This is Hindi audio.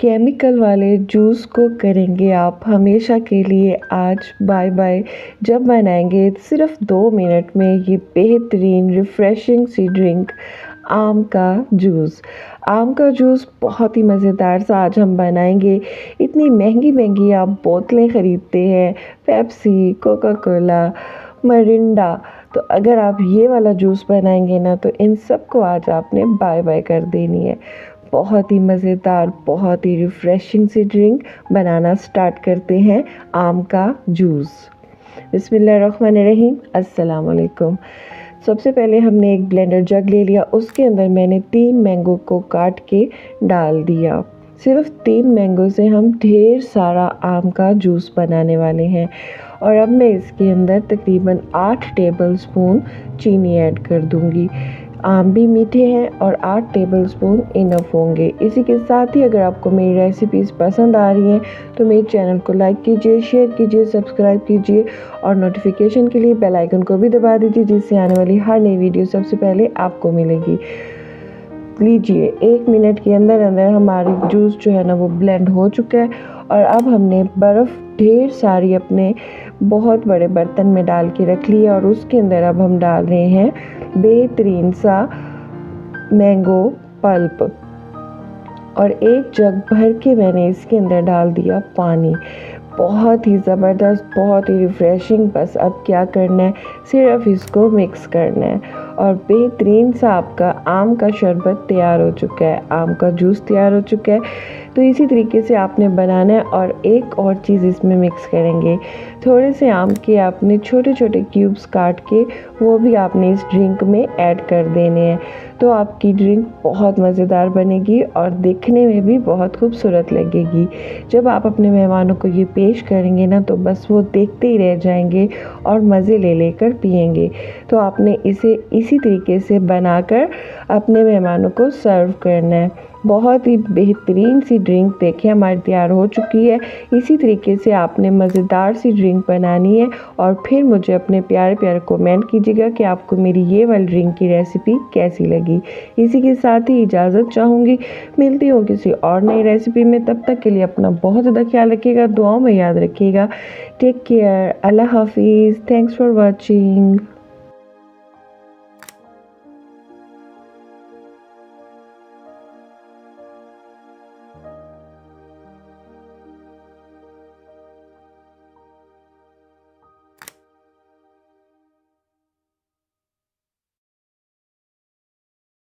केमिकल वाले जूस को करेंगे आप हमेशा के लिए आज बाय बाय। जब बनाएंगे सिर्फ 2 मिनट में ये बेहतरीन रिफ़्रेशिंग सी ड्रिंक आम का जूस। आम का जूस बहुत ही मज़ेदार सा आज हम बनाएंगे। इतनी महंगी महंगी आप बोतलें ख़रीदते हैं, पेप्सी, कोका कोला, मरिंडा, तो अगर आप ये वाला जूस बनाएंगे ना तो इन सब को आज आपने बाय बाय कर देनी है। बहुत ही मज़ेदार, बहुत ही रिफ़्रेशिंग सी ड्रिंक बनाना स्टार्ट करते हैं, आम का जूस। बिस्मिल्लाहिर्रहमानिर्रहीम, अस्सलाम वालेकुम। सबसे पहले हमने एक ब्लेंडर जग ले लिया, उसके अंदर मैंने 3 मैंगो को काट के डाल दिया। सिर्फ 3 मैंगो से हम ढेर सारा आम का जूस बनाने वाले हैं। और अब मैं इसके अंदर तकरीबन 8 टेबलस्पून चीनी ऐड कर दूंगी। आम भी मीठे हैं और 8 टेबलस्पून इनफ होंगे। इसी के साथ ही अगर आपको मेरी रेसिपीज़ पसंद आ रही हैं तो मेरे चैनल को लाइक कीजिए, शेयर कीजिए, सब्सक्राइब कीजिए और नोटिफिकेशन के लिए बेल आइकन को भी दबा दीजिए, जिससे आने वाली हर नई वीडियो सबसे पहले आपको मिलेगी। लीजिए, 1 मिनट के अंदर अंदर हमारी जूस जो है ना वो ब्लेंड हो चुका है। और अब हमने बर्फ़ ढेर सारी अपने बहुत बड़े बर्तन में डाल के रख ली है और उसके अंदर अब हम डाल रहे हैं बेहतरीन सा मैंगो पल्प। और 1 जग भर के मैंने इसके अंदर डाल दिया पानी। बहुत ही ज़बरदस्त, बहुत ही रिफ़्रेशिंग। बस अब क्या करना है, सिर्फ इसको मिक्स करना है और बेहतरीन सा आपका आम का शरबत तैयार हो चुका है, आम का जूस तैयार हो चुका है। तो इसी तरीके से आपने बनाना है। और एक और चीज़ इसमें मिक्स करेंगे, थोड़े से आम के आपने छोटे छोटे क्यूब्स काट के वो भी आपने इस ड्रिंक में ऐड कर देने हैं। तो आपकी ड्रिंक बहुत मज़ेदार बनेगी और दिखने में भी बहुत खूबसूरत लगेगी। जब आप अपने मेहमानों को ये पेश करेंगे ना तो बस वो देखते ही रह जाएंगे और मज़े ले लेकर पिएंगे। तो आपने इसे इसी तरीके से बनाकर अपने मेहमानों को सर्व करना है। बहुत ही बेहतरीन सी ड्रिंक देखें हमारी तैयार हो चुकी है। इसी तरीके से आपने मज़ेदार सी ड्रिंक बनानी है और फिर मुझे अपने प्यारे प्यारे कमेंट कीजिएगा कि आपको मेरी ये वाली ड्रिंक की रेसिपी कैसी लगी। इसी के साथ ही इजाज़त चाहूँगी, मिलती हूँ किसी और नई रेसिपी में। तब तक के लिए अपना बहुत ज़्यादा ख्याल रखिएगा, दुआओं में याद रखिएगा। टेक केयर, अल्लाह हाफिज़, थैंक्स फॉर वॉचिंग।